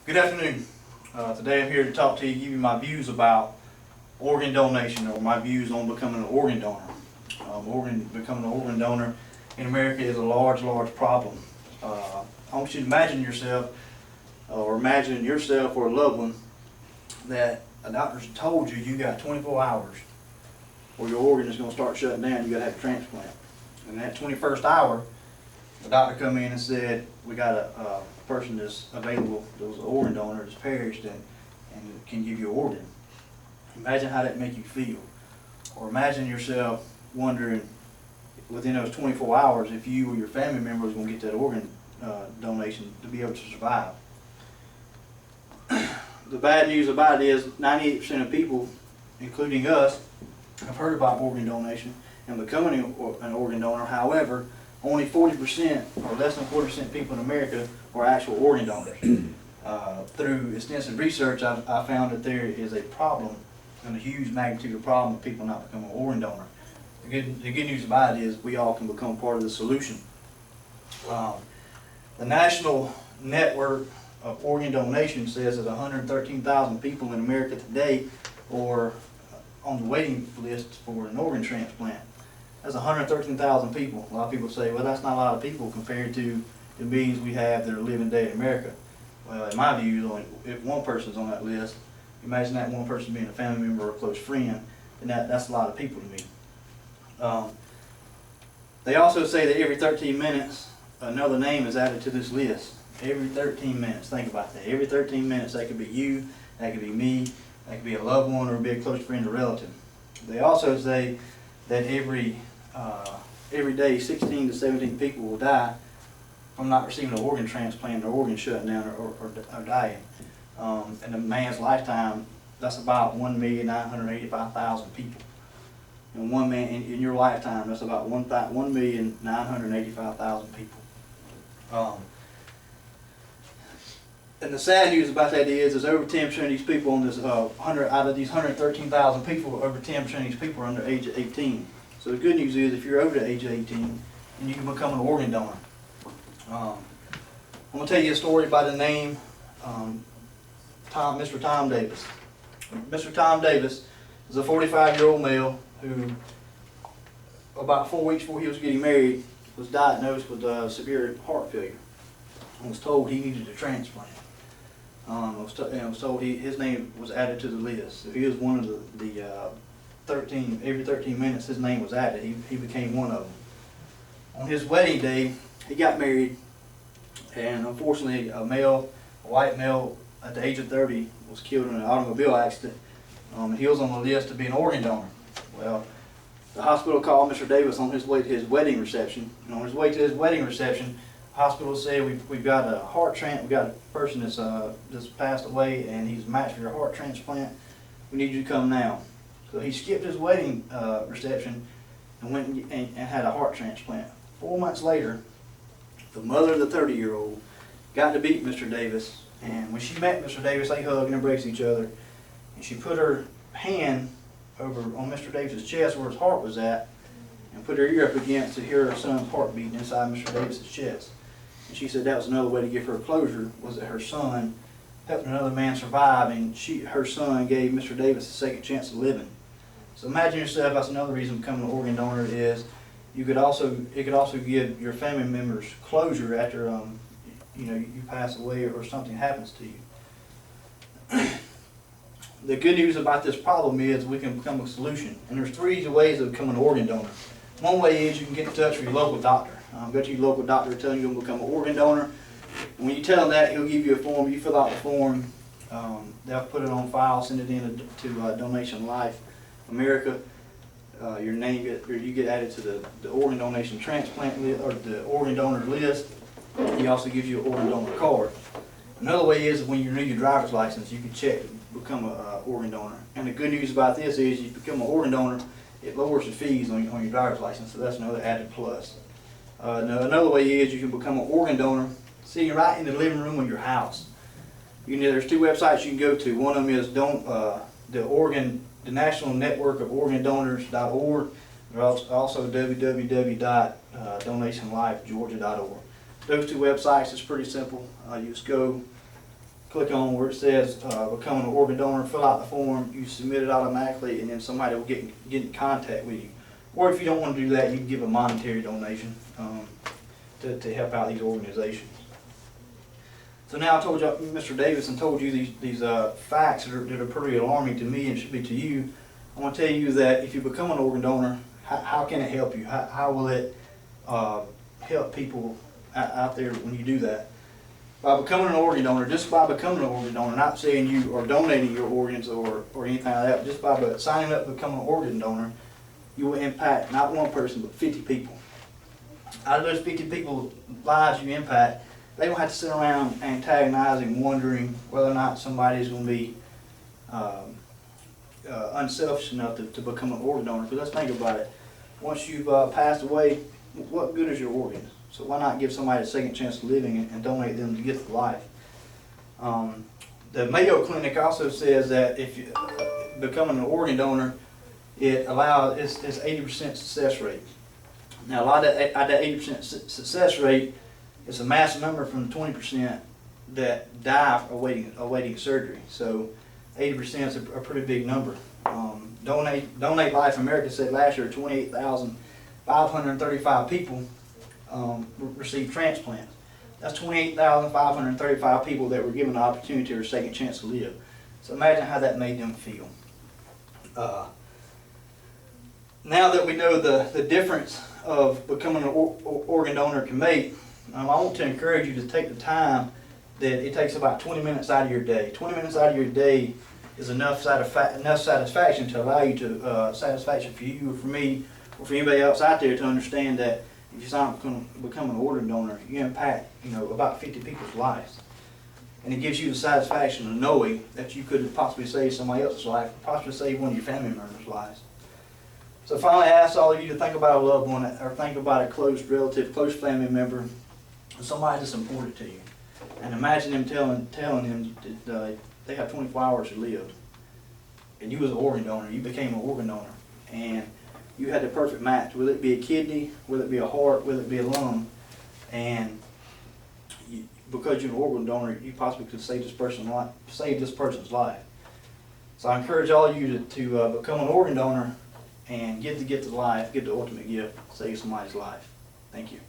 Good afternoon. Today I'm here to talk to you, give you my views about organ donation, or my views on becoming an organ donor. Becoming an organ donor in America is a large problem. I want you to imagine yourself, or a loved one, that a doctor's told you you got 24 hours or your organ is going to start shutting down, you got to have a transplant. And that 21st hour, the doctor come in and said, we got a person that's available, that was an organ donor, that's perished and can give you an organ. Imagine how that make you feel. Or imagine yourself wondering within those 24 hours if you or your family member is going to get that organ donation to be able to survive. The bad news about it is 98% of people, including us, have heard about organ donation and becoming an organ donor. However, only 40% or less than 40% of people in America are actual organ donors. Through extensive research, I found that there is a problem, and a huge magnitude of problem of people not becoming an organ donor. The good news about it is we all can become part of the solution. The National Network of Organ Donation says that 113,000 people in America today are on the waiting list for an organ transplant. That's 113,000 people. A lot of people say, well, that's not a lot of people compared to the millions we have that are living today in America. Well, in my view, if one person's on that list, imagine that one person being a family member or a close friend, and that's a lot of people to me. They also say that every 13 minutes, another name is added to this list. Every 13 minutes, think about that. Every 13 minutes, that could be you, that could be me, that could be a loved one, or be a close friend or relative. They also say that every day 16 to 17 people will die from not receiving an organ transplant, or organ shutting down, or dying. In a man's lifetime, that's about 1,985,000 people. And one man in your lifetime, that's about 1,985,000 people. And the sad news about that is over 10% of these people on this out of these 113,000 people, over 10% of these people are under the age of 18. So the good news is, if you're over the age of 18, then you can become an organ donor. I'm going to tell you a story by the name Mr. Tom Davis. Mr. Tom Davis is a 45-year-old male who, about 4 weeks before he was getting married, was diagnosed with severe heart failure and was told he needed a transplant. I was told his name was added to the list. So he was one of the 13, every 13 minutes his name was added. He became one of them. On his wedding day, he got married, and unfortunately a white male at the age of 30 was killed in an automobile accident. He was on the list to be an organ donor. Well, the hospital called Mr. Davis on his way to his wedding reception, and on his way to his wedding reception, hospital said, we've got a we got a person that's passed away, and he's matched for your heart transplant. We need you to come now. So he skipped his wedding reception and went and had a heart transplant. 4 months later, the mother of the 30-year-old got to meet Mr. Davis, and when she met Mr. Davis, they hugged and embraced each other, and she put her hand over on Mr. Davis's chest where his heart was at, and put her ear up against to hear her son's heart beating inside Mr. Davis's chest. And she said that was another way to give her closure, was that her son helped another man survive, and her son gave Mr. Davis a second chance of living. So imagine yourself, that's another reason becoming an organ donor is it could also give your family members closure after you pass away or something happens to you. The good news about this problem is we can become a solution, and there's 3 easy ways of becoming an organ donor. One way is you can get in touch with your local doctor. Go to your local doctor, tell him you're going to become an organ donor. And when you tell him that, he'll give you a form. You fill out the form. They'll put it on file, send it in to Donation Life America. Your name you get added to the organ donation transplant list, or the organ donor list. He also gives you an organ donor card. Another way is when you renew your driver's license, you can check to become an organ donor. And the good news about this is, you become an organ donor, it lowers the fees on your driver's license, so that's another added plus. Another way is you can become an organ donor sitting right in the living room of your house. There's 2 websites you can go to. One of them is the National Network of Organ Donors.org. There's also www.donationlifegeorgia.org. Those 2 websites is pretty simple. You just go click on where it says become an organ donor, fill out the form, you submit it automatically, and then somebody will get in contact with you. Or if you don't want to do that, you can give a monetary donation to help out these organizations. So now I told you, Mr. Davidson told you these facts that are pretty alarming to me and should be to you. I want to tell you that if you become an organ donor, how can it help you? How will it help people out there when you do that? By becoming an organ donor, just by becoming an organ donor, not saying you are donating your organs or anything like that, just by signing up to become an organ donor, you will impact not one person but 50 people. Out of those 50 people's lives you impact, they don't have to sit around antagonizing, wondering whether or not somebody's going to be unselfish enough to become an organ donor. Because let's think about it. Once you've passed away, what good is your organs? So why not give somebody a second chance of living and donate them to get to life? The Mayo Clinic also says that if you becoming an organ donor, it allows it's 80% success rate. Now a lot of that 80% success rate is a massive number from the 20% that die awaiting surgery. So 80% is a pretty big number. Donate Life America said last year 28,535 people received transplants. That's 28,535 people that were given the opportunity or a second chance to live. So imagine how that made them feel. Now that we know the difference of becoming an organ donor can make, I want to encourage you to take the time that it takes about 20 minutes out of your day. 20 minutes out of your day is enough satisfaction to allow you to, satisfaction for you or for me or for anybody else out there to understand that if you sign up to become an organ donor, you impact about 50 people's lives. And it gives you the satisfaction of knowing that you could possibly save somebody else's life, possibly save one of your family members' lives. So finally, I ask all of you to think about a loved one or think about a close relative, close family member, somebody that's important to you. And imagine them telling them that they have 24 hours to live. And you was an organ donor, you became an organ donor. And you had the perfect match, whether it be a kidney, whether it be a heart, whether it be a lung. And because you're an organ donor, you possibly could save this person's life. So I encourage all of you to become an organ donor and get the gift of life, get the ultimate gift, save somebody's life. Thank you.